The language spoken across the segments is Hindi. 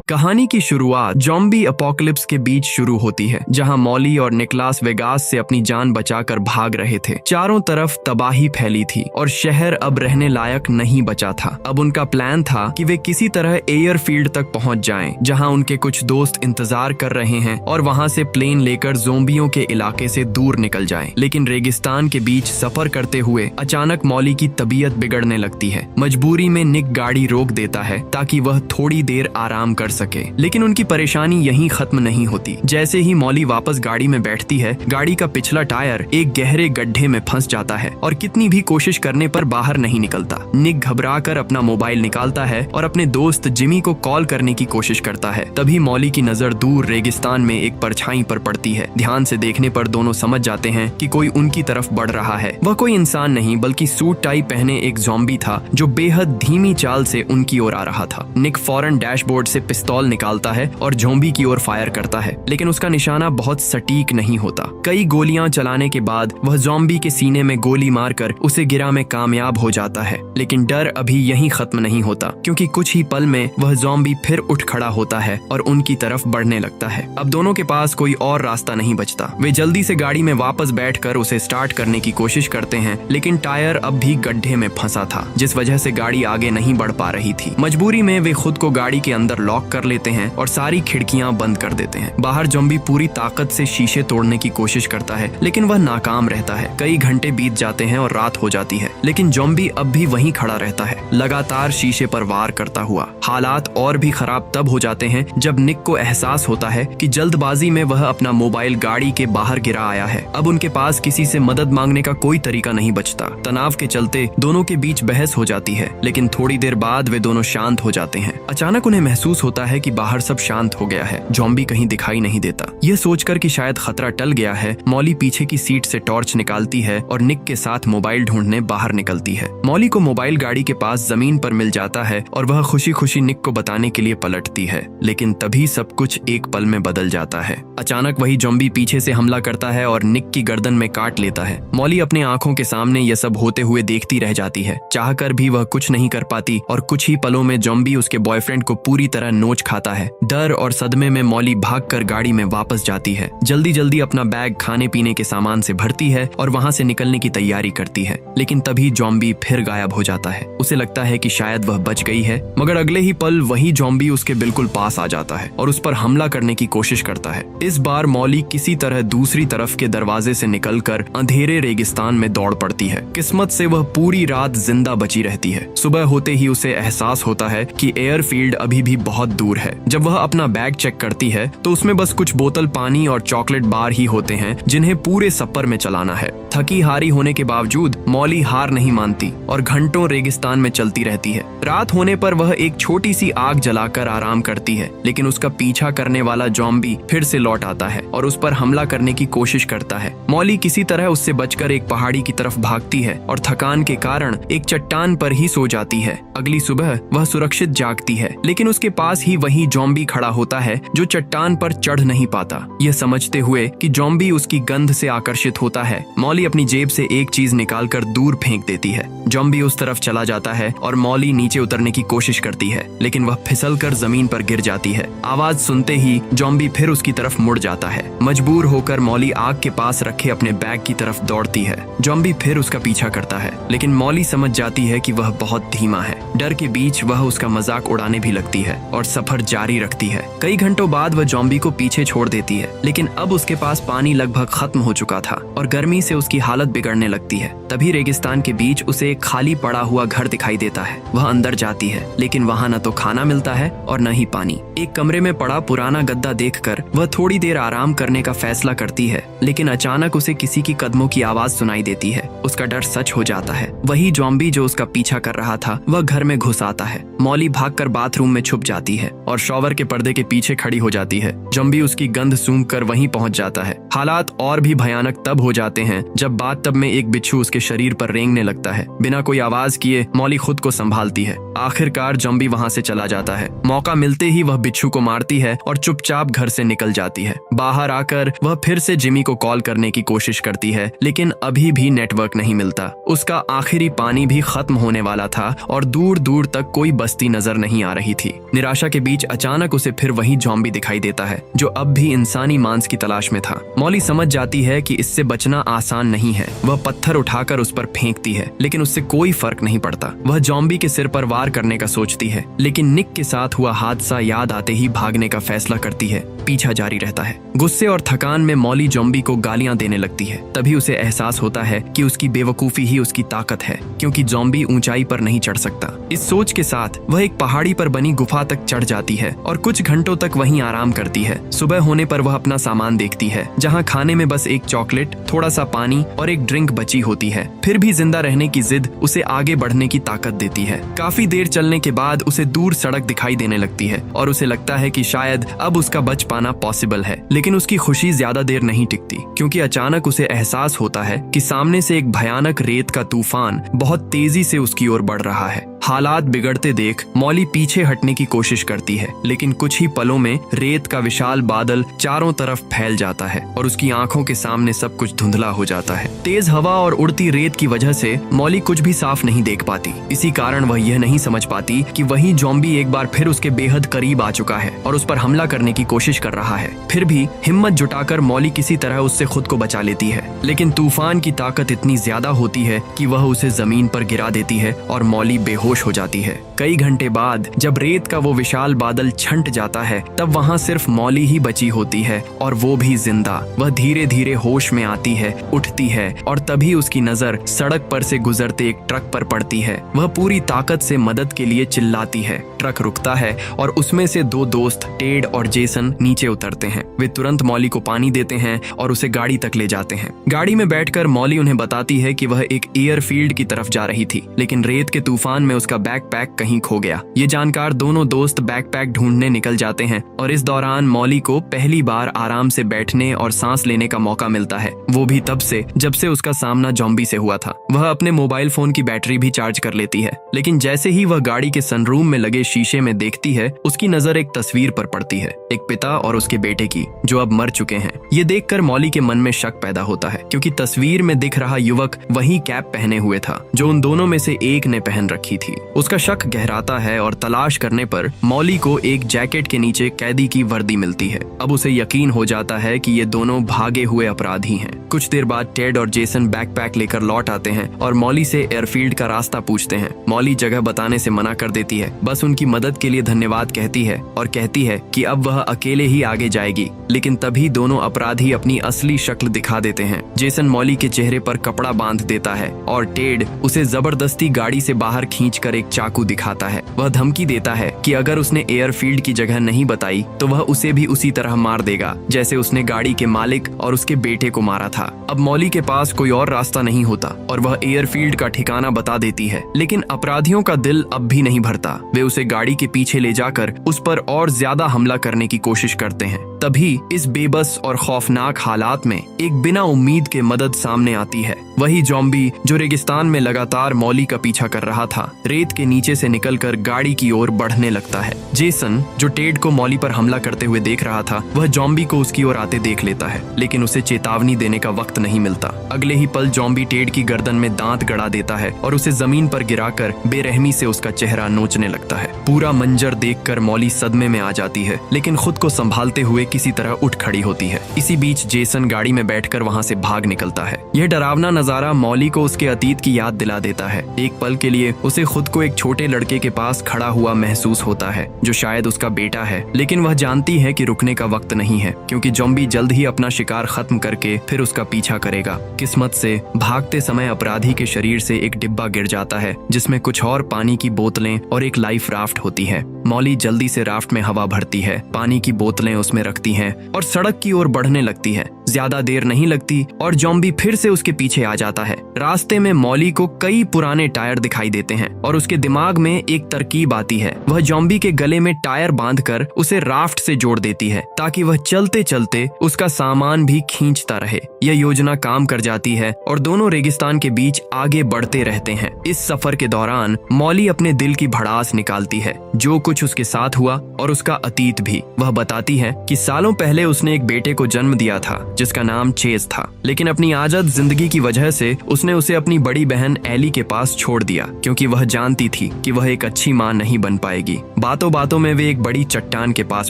कहानी की शुरुआत ज़ॉम्बी अपोकलिप्स के बीच शुरू होती है, जहां मॉली और निकलास वेगास से अपनी जान बचाकर भाग रहे थे। चारों तरफ तबाही फैली थी और शहर अब रहने लायक नहीं बचा था। अब उनका प्लान था कि वे किसी तरह एयरफील्ड तक पहुंच जाएं, जहां उनके कुछ दोस्त इंतजार कर रहे हैं और वहां से प्लेन लेकर ज़ॉम्बियों के इलाके से दूर निकल जाएं। लेकिन रेगिस्तान के बीच सफर करते हुए अचानक मॉली की तबीयत बिगड़ने लगती है। मजबूरी में निक गाड़ी रोक देता है ताकि वह थोड़ी देर आराम कर सके, लेकिन उनकी परेशानी यहीं खत्म नहीं होती। जैसे ही मॉली वापस गाड़ी में बैठती है, गाड़ी का पिछला टायर एक गहरे गड्ढे में फंस जाता है और कितनी भी कोशिश करने पर बाहर नहीं निकलता। निक घबराकर अपना मोबाइल निकालता है और अपने दोस्त जिमी को कॉल करने की कोशिश करता है। तभी मॉली की नजर दूर रेगिस्तान में एक परछाई पर पड़ती है। ध्यान से देखने पर दोनों समझ जाते हैं कि कोई उनकी तरफ बढ़ रहा है। वह कोई इंसान नहीं बल्कि सूट टाई पहने एक ज़ॉम्बी था जो बेहद धीमी चाल से उनकी ओर आ रहा था। निक फौरन डैशबोर्ड से पिस्तौल निकालता है और ज़ॉम्बी की ओर फायर करता है, लेकिन उसका निशाना बहुत सटीक नहीं होता। कई गोलियां चलाने के बाद वह ज़ॉम्बी के सीने में गोली मारकर उसे गिरा में कामयाब हो जाता है। लेकिन डर अभी यहीं खत्म नहीं होता, क्योंकि कुछ ही पल में वह ज़ॉम्बी फिर उठ खड़ा होता है और उनकी तरफ बढ़ने लगता है। अब दोनों के पास कोई और रास्ता नहीं बचता। वे जल्दी से गाड़ी में वापस बैठकर उसे स्टार्ट करने की कोशिश करते हैं, लेकिन टायर अब भी गड्ढे में फंसा था, जिस वजह से गाड़ी आगे नहीं बढ़ पा रही थी। मजबूरी में वे खुद को गाड़ी के अंदर लॉक कर लेते हैं और सारी खिड़कियां बंद कर देते हैं। बाहर ज़ॉम्बी पूरी ताकत से शीशे तोड़ने की कोशिश करता है, लेकिन वह नाकाम रहता है। कई घंटे बीत जाते हैं और रात हो जाती है, लेकिन ज़ॉम्बी अब भी वहीं खड़ा रहता है, लगातार शीशे पर वार करता हुआ। हालात और भी खराब तब हो जाते हैं जब निक को एहसास होता है कि जल्दबाजी में वह अपना मोबाइल गाड़ी के बाहर गिरा आया है। अब उनके पास किसी से मदद मांगने का कोई तरीका नहीं बचता। तनाव के चलते दोनों के बीच बहस हो जाती है, लेकिन थोड़ी देर बाद वे दोनों शांत हो जाते हैं। अचानक उन्हें महसूस होता है कि बाहर सब शांत हो गया है। ज़ॉम्बी कहीं दिखाई नहीं देता। यह सोचकर कि शायद खतरा टल गया है, मॉली पीछे की सीट से टॉर्च निकालती है और निक के साथ मोबाइल ढूंढने बाहर निकलती है। मॉली को मोबाइल गाड़ी के पास जमीन पर मिल जाता है और वह खुशी खुशी निक को बताने के लिए पलटती है, लेकिन तभी सब कुछ एक पल में बदल जाता है। अचानक वही ज़ॉम्बी पीछे से हमला करता है और निक की गर्दन में काट लेता है। मॉली अपने आंखों के सामने यह सब होते हुए देखती रह जाती है। चाहकर भी वह कुछ नहीं कर पाती और कुछ ही पलों में ज़ॉम्बी उसके बॉयफ्रेंड को पूरी तरह नोच खाता है। डर और सदमे में मॉली भागकर गाड़ी में वापस जाती है। जल्दी जल्दी अपना बैग खाने पीने के सामान से भरती है और वहां से निकलने की तैयारी करती है, लेकिन तभी ज़ॉम्बी फिर गायब हो जाता है। उसे लगता है कि शायद वह बच गई है, मगर अगले ही पल वही ज़ॉम्बी उसके बिल्कुल पास आ जाता है और उस पर हमला करने की कोशिश करता है। इस बार मॉली किसी तरह दूसरी तरफ के दरवाजे से निकलकर अंधेरे रेगिस्तान में दौड़ पड़ती है। किस्मत से वह पूरी रात जिंदा बची रहती है। सुबह होते ही उसे एहसास होता है कि एयरफील्ड अभी भी बहुत दूर है। जब वह अपना बैग चेक करती है तो उसमें बस कुछ बोतल पानी और चॉकलेट बार ही होते हैं, जिन्हें पूरे सफर में चलाना है। थकी हारी होने के बावजूद मॉली हार नहीं मानती और घंटों रेगिस्तान में चलती रहती है। रात होने पर वह एक छोटी सी आग जलाकर आराम करती है, लेकिन उसका पीछा करने वाला ज़ॉम्बी फिर से लौट आता है और उस पर हमला करने की कोशिश करता है। मॉली किसी तरह उससे बचकर एक पहाड़ी की तरफ भागती है और थकान के कारण एक चट्टान पर ही सो जाती है। अगली सुबह वह सुरक्षित जागती है, लेकिन उसके पास ही वही ज़ॉम्बी खड़ा होता है जो चट्टान पर चढ़ नहीं पाता। यह समझते हुए कि ज़ॉम्बी उसकी गंध से आकर्षित होता है, मॉली अपनी जेब से एक चीज निकालकर दूर फेंक देती है। ज़ॉम्बी उस तरफ चला जाता है और मॉली नीचे उतरने की कोशिश करती है, लेकिन वह फिसलकर जमीन पर गिर जाती है। आवाज सुनते ही ज़ॉम्बी फिर उसकी तरफ मुड़ जाता है। मजबूर होकर मॉली आग के पास रखे अपने बैग की तरफ दौड़ती है। ज़ॉम्बी फिर उसका पीछा करता है, लेकिन मॉली समझ जाती है कि वह बहुत धीमा है। डर के बीच वह उसका मजाक उड़ाने भी लगती है और सफर जारी रखती है। कई घंटों बाद वह ज़ॉम्बी को पीछे छोड़ देती है, लेकिन अब उसके पास पानी लगभग खत्म हो चुका था और गर्मी से उसकी हालत बिगड़ने लगती है। तभी रेगिस्तान के बीच उसे एक खाली पड़ा हुआ घर दिखाई देता है। वह अंदर जाती है, लेकिन वहाँ न तो खाना मिलता है और न ही पानी। एक कमरे में पड़ा पुराना गद्दा देखकर वह थोड़ी देर आराम करने का फैसला करती है, लेकिन अचानक उसे किसी की कदमों की आवाज सुनाई देती है। उसका डर सच हो जाता है। वही ज़ॉम्बी जो उसका पीछा कर रहा था वह घर में घुस आता है। मॉली भागकर बाथरूम में छुप जाती है और शॉवर के पर्दे के पीछे खड़ी हो जाती है। ज़ॉम्बी उसकी गंध सूंघकर वहीं पहुंच जाता है। हालात और भी भयानक तब हो जाते हैं जब बाथटब में एक बिच्छू उसके शरीर पर रेंगने लगता है। बिना कोई आवाज किए मॉली खुद को संभालती है। आखिरकार ज़ॉम्बी वहां से चला जाता है। मौका मिलते ही वह बिच्छू को मारती है और चुपचाप घर से निकल जाती है। बाहर आकर वह फिर से जिमी को कॉल करने की कोशिश करती है, लेकिन अभी भी नेटवर्क नहीं मिलता। उसका आखिरी पानी भी खत्म होने वाला था और दूर दूर दूर तक कोई बस्ती नजर नहीं आ रही थी। निराशा के बीच अचानक उसे फिर वही ज़ॉम्बी दिखाई देता है जो अब भी इंसानी मांस की तलाश में था। मॉली समझ जाती है कि इससे बचना आसान नहीं है। वह पत्थर उठाकर उस पर फेंकती है, लेकिन उससे कोई फर्क नहीं पड़ता। वह ज़ॉम्बी के सिर पर वार करने का सोचती है, लेकिन निक के साथ हुआ हादसा याद आते ही भागने का फैसला करती है। पीछा जारी रहता है। गुस्से और थकान में मॉली ज़ॉम्बी को गालियां देने लगती है। तभी उसे एहसास होता है कि उसकी बेवकूफी ही उसकी ताकत है, क्योंकि ज़ॉम्बी ऊंचाई पर नहीं चढ़ सकता। इस सोच के साथ वह एक पहाड़ी पर बनी गुफा तक चढ़ जाती है और कुछ घंटों तक वहीं आराम करती है। सुबह होने पर वह अपना सामान देखती है, जहाँ खाने में बस एक चॉकलेट, थोड़ा सा पानी और एक ड्रिंक बची होती है। फिर भी जिंदा रहने की जिद उसे आगे बढ़ने की ताकत देती है। काफी देर चलने के बाद उसे दूर सड़क दिखाई देने लगती है और उसे लगता है कि शायद अब उसका बच पाना पॉसिबल है। लेकिन उसकी खुशी ज्यादा देर नहीं टिकती, क्योंकि अचानक उसे एहसास होता है कि सामने से एक भयानक रेत का तूफान बहुत तेजी से उसकी ओर बढ़ रहा है। हालात बिगड़ते देख मॉली पीछे हटने की कोशिश करती है, लेकिन कुछ ही पलों में रेत का विशाल बादल चारों तरफ फैल जाता है और उसकी आंखों के सामने सब कुछ धुंधला हो जाता है। तेज हवा और उड़ती रेत की वजह से मॉली कुछ भी साफ नहीं देख पाती। इसी कारण वह यह नहीं समझ पाती कि वही ज़ॉम्बी एक बार फिर उसके बेहद करीब आ चुका है और उस पर हमला करने की कोशिश कर रहा है। फिर भी हिम्मत जुटाकर मॉली किसी तरह उससे खुद को बचा लेती है, लेकिन तूफान की ताकत इतनी ज्यादा होती है कि वह उसे जमीन पर गिरा देती है और मॉली बेहोश हो जाती है। कई घंटे बाद जब रेत का वो विशाल बादल छंट जाता है, तब वहाँ सिर्फ मॉली ही बची होती है, और वो भी जिंदा। वह धीरे धीरे होश में आती है, उठती है, और तभी उसकी नजर सड़क पर से गुजरते एक ट्रक पर पड़ती है। वह पूरी ताकत से मदद के लिए चिल्लाती है। ट्रक रुकता है और उसमें से दो दोस्त टेड और जेसन नीचे उतरते हैं। वे तुरंत मॉली को पानी देते हैं और उसे गाड़ी तक ले जाते हैं। गाड़ी में बैठकर मॉली उन्हें बताती है कि वह एक एयरफील्ड की तरफ जा रही थी, लेकिन रेत के तूफान में उसका बैकपैक कहीं खो गया। ये जानकर दोनों दोस्त बैकपैक ढूंढने निकल जाते हैं और इस दौरान मॉली को पहली बार आराम से बैठने और सांस लेने का मौका मिलता है, वो भी तब से जब से उसका सामना ज़ॉम्बी से हुआ था। वह अपने मोबाइल फोन की बैटरी भी चार्ज कर लेती है, लेकिन जैसे ही वह गाड़ी के सनरूम में लगे शीशे में देखती है, उसकी नजर एक तस्वीर पर पड़ती है, एक पिता और उसके बेटे की, जो अब मर चुके हैं। ये देखकर मॉली के मन में शक पैदा होता है, क्योंकि तस्वीर में दिख रहा युवक वही कैप पहने हुए था जो उन दोनों में से एक ने पहन रखी थी। उसका शक गहराता है और तलाश करने पर मॉली को एक जैकेट के नीचे कैदी की वर्दी मिलती है। अब उसे यकीन हो जाता है कि ये दोनों भागे हुए अपराधी हैं। कुछ देर बाद टेड और जेसन बैकपैक लेकर लौट आते हैं और मॉली से एयरफील्ड का रास्ता पूछते हैं। मॉली जगह बताने से मना कर देती है, बस उनकी मदद के लिए धन्यवाद कहती है और कहती है कि अब वह अकेले ही आगे जाएगी। लेकिन तभी दोनों अपराधी अपनी असली शक्ल दिखा देते हैं। जेसन मॉली के चेहरे पर कपड़ा बांध देता है और टेड उसे जबरदस्ती गाड़ी से बाहर खींचकर एक चाकू दिखाता है। वह धमकी देता है कि अगर उसने एयरफील्ड की जगह नहीं बताई तो वह उसे भी उसी तरह मार देगा जैसे उसने गाड़ी के मालिक और उसके बेटे को मारा था। अब मॉली के पास कोई और रास्ता नहीं होता और वह एयरफील्ड का ठिकाना बता देती है, लेकिन अपराधियों का दिल अब भी नहीं भरता। वे उसे गाड़ी के पीछे ले जाकर उस पर और ज्यादा हमला करने की कोशिश करते हैं। तभी इस बेबस और खौफनाक हालात में एक बिना उम्मीद के मदद सामने आती है। वही ज़ॉम्बी जो रेगिस्तान में लगातार मॉली का पीछा कर रहा था, रेत के नीचे से निकलकर गाड़ी की ओर बढ़ने लगता है। जेसन, जो टेड को मॉली पर हमला करते हुए देख रहा था, वह ज़ॉम्बी को उसकी ओर आते देख लेता है, लेकिन उसे चेतावनी देने का वक्त नहीं मिलता। अगले ही पल ज़ॉम्बी टेड की गर्दन में दांत गड़ा देता है और उसे जमीन पर गिराकर बेरहमी से उसका चेहरा नोचने लगता है। पूरा मंजर देखकर मॉली सदमे में आ जाती है, लेकिन खुद को संभालते हुए किसी तरह उठ खड़ी होती है। इसी बीच जेसन गाड़ी में बैठकर वहां से भाग निकलता है। यह डरावना नजारा मॉली को उसके अतीत की याद दिला देता है। एक पल के लिए उसे खुद को एक छोटे लड़के के पास खड़ा हुआ महसूस होता है, जो शायद उसका बेटा है, लेकिन वह जानती है कि रुकने का वक्त नहीं है, क्योंकि ज़ॉम्बी जल्द ही अपना शिकार खत्म करके फिर उसका पीछा करेगा। किस्मत से भागते समय अपराधी के शरीर से एक डिब्बा गिर जाता है, जिसमें कुछ और पानी की बोतलें और एक लाइफ राफ्ट होती है। मॉली जल्दी से राफ्ट में हवा भरती है, पानी की बोतलें उसमें रखती हैं और सड़क की ओर बढ़ने लगती है। ज्यादा देर नहीं लगती और ज़ॉम्बी फिर से उसके पीछे आ जाता है। रास्ते में मॉली को कई पुराने टायर दिखाई देते हैं और उसके दिमाग में एक तरकीब आती है। वह ज़ॉम्बी के गले में टायर बांधकर उसे राफ्ट से जोड़ देती है, ताकि वह चलते चलते उसका सामान भी खींचता रहे। यह योजना काम कर जाती है और दोनों रेगिस्तान के बीच आगे बढ़ते रहते हैं। इस सफर के दौरान मॉली अपने दिल की भड़ास निकालती है, जो कुछ उसके साथ हुआ और उसका अतीत भी। वह बताती है कि सालों पहले उसने एक बेटे को जन्म दिया था, जिसका नाम चेज था, लेकिन अपनी आजद जिंदगी की वजह से उसने उसे अपनी बड़ी बहन एली के पास छोड़ दिया, क्योंकि वह जानती थी कि वह एक अच्छी माँ नहीं बन पाएगी। बातों बातों में वे एक बड़ी चट्टान के पास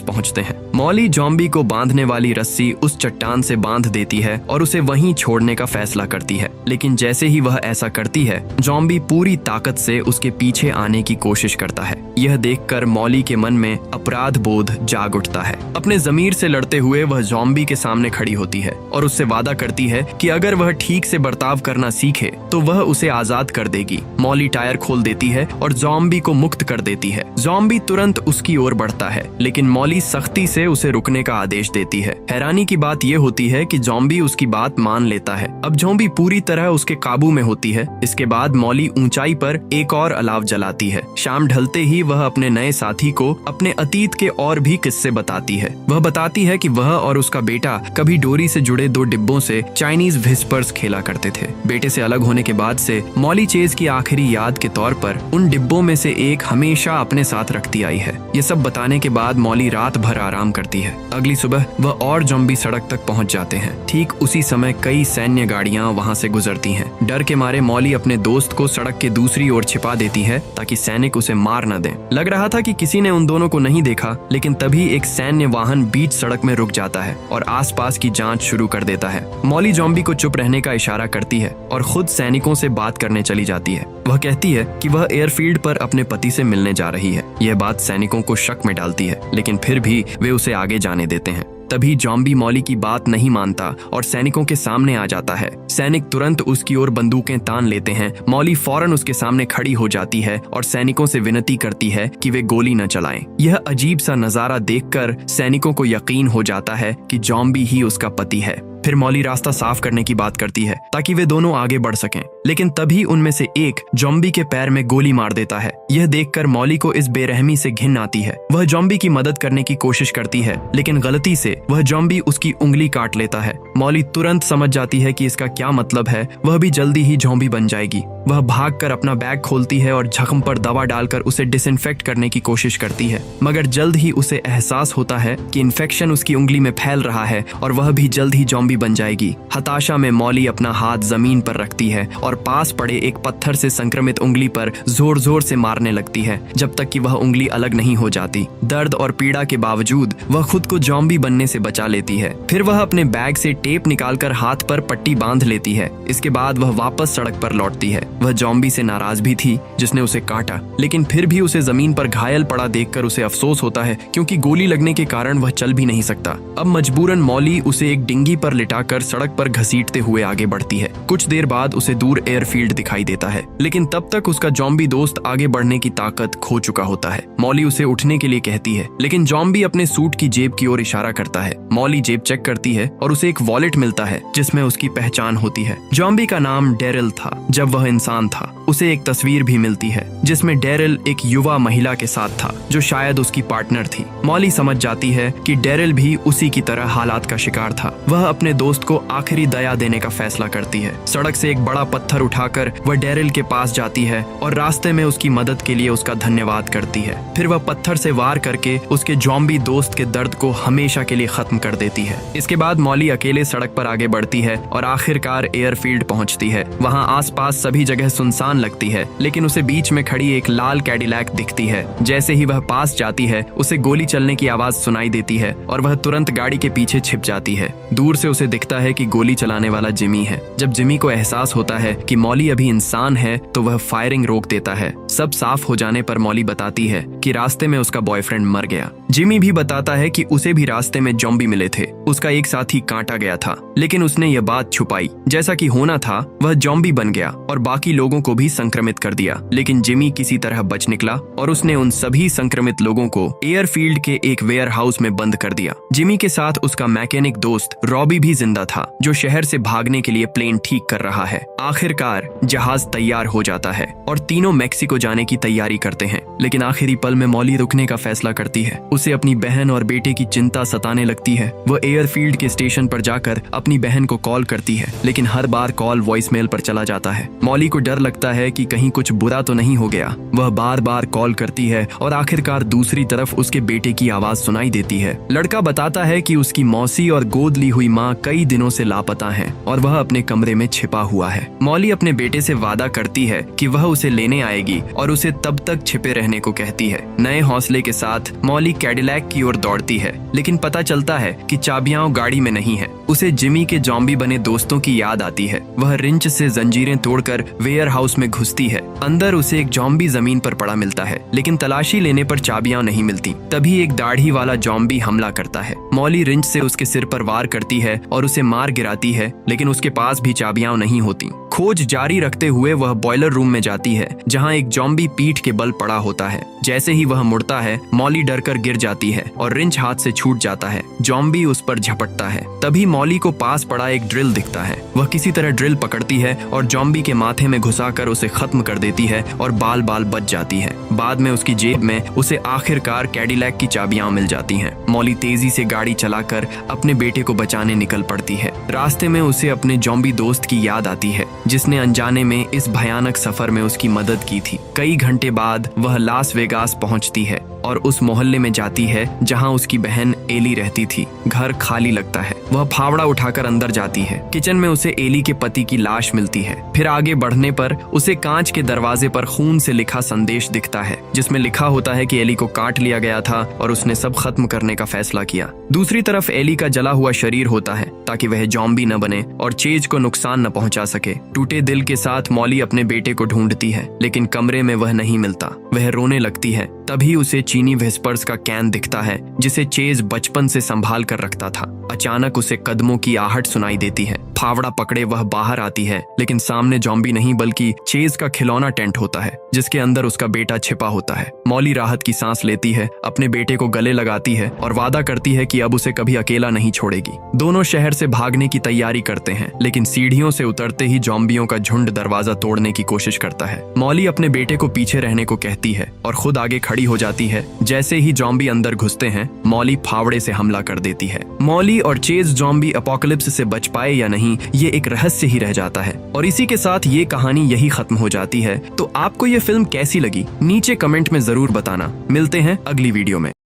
पहुंचते हैं। मॉली जॉम्बी को बांधने वाली रस्सी उस चट्टान से बांध देती है और उसे वहीं छोड़ने का फैसला करती है, लेकिन जैसे ही वह ऐसा करती है, जॉम्बी पूरी ताकत से उसके पीछे आने की कोशिश करता है। यह देखकर मॉली के मन में अपराध बोध जाग उठता है। अपने जमीर से लड़ते हुए वह जॉम्बी के सामने खड़ी होती है और उससे वादा करती है कि अगर वह ठीक से बर्ताव करना सीखे तो वह उसे आजाद कर देगी। मॉली टायर खोल देती है और जॉम्बी को मुक्त कर देती है। जॉम्बी तुरंत उसकी ओर बढ़ता है, लेकिन मॉली सख्ती से उसे रुकने का आदेश देती है। हैरानी की बात यह होती है कि जॉम्बी उसकी बात मान लेता है। अब जॉम्बी पूरी तरह उसके काबू में होती है। इसके बाद मॉली ऊंचाई पर एक और अलाव जलाती है। शाम ढलते ही वह अपने नए साथी को अपने अतीत के और भी किस्से बताती है। वह बताती है कि वह और उसका बेटा कभी डोरी से जुड़े 2 डिब्बों से चाइनीज व्हिस्पर्स खेला करते थे। बेटे से अलग होने के बाद से मॉली चेज की आखिरी याद के तौर पर उन डिब्बों में से एक हमेशा अपने साथ रखती आई है। ये सब बताने के बाद मॉली रात भर आराम करती है। अगली सुबह वह और जॉम्बी सड़क तक पहुंच जाते हैं। ठीक उसी समय कई सैन्य गाड़ियां वहां से गुजरती हैं। डर के मारे मॉली अपने दोस्त को सड़क के दूसरी ओर छिपा देती है ताकि सैनिक उसे मार न दें। लग रहा था कि किसी ने उन दोनों को नहीं देखा, लेकिन तभी एक सैन्य वाहन बीच सड़क में रुक जाता है और आसपास की जांच शुरू कर देता है। मॉली जॉम्बी को चुप रहने का इशारा करती है और खुद सैनिकों से बात करने चली जाती है। वह कहती है कि वह एयरफील्ड पर अपने पति से मिलने जा रही है। यह बात सैनिकों को शक में डालती है, लेकिन फिर भी वे उसे आगे जाने देते हैं। तभी जॉम्बी मॉली की बात नहीं मानता और सैनिकों के सामने आ जाता है। सैनिक तुरंत उसकी ओर बंदूकें तान लेते हैं। मॉली फौरन उसके सामने खड़ी हो जाती है और सैनिकों से विनती करती है कि वे गोली न चलाएं। यह अजीब सा नजारा देखकर सैनिकों को यकीन हो जाता है कि जॉम्बी ही उसका पति है। फिर मॉली रास्ता साफ करने की बात करती है ताकि वे दोनों आगे बढ़ सकें, लेकिन तभी उनमें से एक जॉम्बी के पैर में गोली मार देता है। यह देखकर मॉली को इस बेरहमी से घिन आती है। वह जॉम्बी की मदद करने की कोशिश करती है, लेकिन गलती से वह जॉम्बी उसकी उंगली काट लेता है। मॉली तुरंत समझ जाती है कि इसका क्या मतलब है। वह भी जल्दी ही जॉम्बी बन जाएगी। वह भागकर अपना बैग खोलती है और जख्म पर दवा डालकर उसे डिसइंफेक्ट करने की कोशिश करती है, मगर जल्द ही उसे एहसास होता है कि इन्फेक्शन उसकी उंगली में फैल रहा है और वह भी जल्द ही जॉम्बी बन जाएगी। हताशा में मॉली अपना हाथ जमीन पर रखती है और पास पड़े एक पत्थर से संक्रमित उंगली पर जोर जोर से मारने लगती है, जब तक कि वह उंगली अलग नहीं हो जाती। दर्द और पीड़ा के बावजूद वह खुद को जॉम्बी बनने से बचा लेती है। फिर वह अपने बैग से टेप निकालकर हाथ पर पट्टी बांध लेती है। इसके बाद वह वापस सड़क पर लौटती है। वह जॉम्बी से नाराज भी थी जिसने उसे काटा, लेकिन फिर भी उसे जमीन पर घायल पड़ा देखकर उसे अफसोस होता है, क्योंकि गोली लगने के कारण वह चल भी नहीं सकता। अब मजबूरन मॉली उसे एक डिंगी पर लिटाकर सड़क पर घसीटते हुए आगे बढ़ती है। कुछ देर बाद उसे दूर एयरफील्ड दिखाई देता है, लेकिन तब तक उसका जॉम्बी दोस्त आगे बढ़ने की ताकत खो चुका होता है। मॉली उसे उठने के लिए कहती है, लेकिन जॉम्बी अपने सूट की जेब की ओर इशारा करता है। मॉली जेब चेक करती है और उसे एक वॉलेट मिलता है जिसमें उसकी पहचान होती है। जॉम्बी का नाम डेरिल था। जब वह इंसान था, उसे एक तस्वीर भी मिलती है जिसमें डेरिल एक युवा महिला के साथ था जो शायद उसकी पार्टनर थी। मॉली समझ जाती है कि डेरिल भी उसी की तरह हालात का शिकार था। वह अपने दोस्त को आखिरी दया देने का फैसला करती है। सड़क से एक बड़ा पत्थर उठाकर वह डेरिल के पास जाती है और रास्ते में उसकी मदद के लिए उसका धन्यवाद करती है। फिर वह पत्थर से वार करके उसके जॉम्बी दोस्त के दर्द को हमेशा के लिए खत्म कर देती है। इसके बाद मॉली अकेले सड़क पर आगे बढ़ती है और आखिरकार एयरफील्ड पहुंचती है। वहां आसपास सभी जगह सुनसान लगती है, लेकिन उसे बीच में खड़ी एक लाल कैडिलैक दिखती है। जैसे ही वह पास जाती है, उसे गोली चलने की आवाज सुनाई देती है और वह तुरंत गाड़ी के पीछे छिप जाती है। दूर से उसे दिखता है कि गोली चलाने वाला जिमी है। जब जिमी को एहसास होता है कि मॉली अभी इंसान है, तो वह फायरिंग रोक देता है। सब साफ हो जाने पर मॉली बताती है कि रास्ते में उसका बॉयफ्रेंड मर गया। जिमी भी बताता है कि उसे भी रास्ते में जॉम्बी मिले थे। उसका एक साथी काटा गया था, लेकिन उसने यह बात छुपाई। जैसा कि होना था, वह जॉम्बी बन गया और बाकी लोगों को भी संक्रमित कर दिया। लेकिन जिमी किसी तरह बच निकला और उसने उन सभी संक्रमित लोगों को एयरफील्ड के एक वेयर हाउस में बंद कर दिया। जिमी के साथ उसका मैकेनिक दोस्त रॉबी भी जिंदा था, जो शहर से भागने के लिए प्लेन ठीक कर रहा है। आखिरकार जहाज तैयार हो जाता है और तीनों मेक्सिको जाने की तैयारी करते हैं, लेकिन आखिरी पल में मॉली रुकने का फैसला करती है। उसे अपनी बहन और बेटे की चिंता सताने लगती है। वह एयरफील्ड के स्टेशन पर जाकर अपनी बहन को कॉल करती है, लेकिन लेकिन हर बार कॉल वॉइसमेल पर चला जाता है। मॉली को डर लगता है कि कहीं कुछ बुरा तो नहीं हो गया। वह बार बार कॉल करती है और आखिरकार दूसरी तरफ उसके बेटे की आवाज सुनाई देती है। लड़का बताता है कि उसकी मौसी और गोद ली हुई माँ कई दिनों से लापता हैं और वह अपने कमरे में छिपा हुआ है। मॉली अपने बेटे से वादा करती है कि वह उसे लेने आएगी और उसे तब तक छिपे रहने को कहती है। नए हौसले के साथ मॉली कैडिलैक की ओर दौड़ती है, लेकिन पता चलता है कि चाबियां गाड़ी में नहीं है। उसे जिमी के जॉम्बी बने दोस्तों की याद आती है। वह रिंच से जंजीरें तोड़कर वेयर हाउस में घुसती है। अंदर उसे एक जॉम्बी जमीन पर पड़ा मिलता है, लेकिन तलाशी लेने पर चाबियां नहीं मिलती। तभी एक दाढ़ी वाला जॉम्बी हमला करता है। मॉली रिंच से उसके सिर पर वार करती है और उसे मार गिराती है, लेकिन उसके पास भी चाबियां नहीं होती। खोज जारी रखते हुए वह बॉयलर रूम में जाती है, जहां एक जॉम्बी पीठ के बल पड़ा होता है। जैसे ही वह मुड़ता है, मॉली डरकर गिर जाती है और रिंच हाथ से छूट जाता है। जॉम्बी उस पर झपटता है। तभी मॉली को पास पड़ा एक ड्रिल दिखता है। वह किसी तरह ड्रिल पकड़ती है और जॉम्बी के माथे में घुसाकर उसे खत्म कर देती है और बाल बाल बच जाती है। बाद में उसकी जेब में उसे आखिरकार कैडिलैक की चाबियां मिल जाती हैं। मॉली तेजी से गाड़ी चलाकर अपने बेटे को बचाने निकल पड़ती है। रास्ते में उसे अपने जॉम्बी दोस्त की याद आती है, जिसने अनजाने में इस भयानक सफर में उसकी मदद की थी। कई घंटे बाद वह लास वेगास पहुंचती है और उस मोहल्ले में जाती है जहां उसकी बहन एली रहती थी। घर खाली लगता है। वह फावड़ा उठाकर अंदर जाती है। किचन में उसे एली के पति की लाश मिलती है। फिर आगे बढ़ने पर उसे कांच के दरवाजे पर खून से लिखा संदेश दिखता है, जिसमें लिखा होता है कि एली को काट लिया गया था और उसने सब खत्म करने का फैसला किया। दूसरी तरफ एली का जला हुआ शरीर होता है ताकि वह जॉम्बी न बने और चेज को नुकसान न पहुंचा सके। टूटे दिल के साथ मॉली अपने बेटे को ढूंढती है, लेकिन कमरे में वह नहीं मिलता। वह रोने लगती है। तभी उसे चीनी विस्पर्स का कैन दिखता है, जिसे चेज बचपन से संभाल कर रखता था। अचानक उसे कदमों की आहट सुनाई देती है। फावड़ा पकड़े वह बाहर आती है, लेकिन सामने जॉम्बी नहीं बल्कि चेज का खिलौना टेंट होता है, जिसके अंदर उसका बेटा छिपा होता है। मॉली राहत की सांस लेती है, अपने बेटे को गले लगाती है और वादा करती है कि अब उसे कभी अकेला नहीं छोड़ेगी। दोनों शहर से भागने की तैयारी करते हैं, लेकिन सीढ़ियों से उतरते ही जॉम्बियों का झुंड दरवाजा तोड़ने की कोशिश करता है। मॉली अपने बेटे को पीछे रहने को कहती है और खुद आगे खड़ी हो जाती है। जैसे ही जॉम्बी अंदर घुसते हैं, मॉली फावड़े से हमला कर देती है। मॉली और चेज जॉम्बी अपोकलिप्स से बच पाए या नहीं, ये एक रहस्य ही रह जाता है। और इसी के साथ ये कहानी यही खत्म हो जाती है। तो आपको ये फिल्म कैसी लगी, नीचे कमेंट में जरूर बताना। मिलते हैं अगली वीडियो में।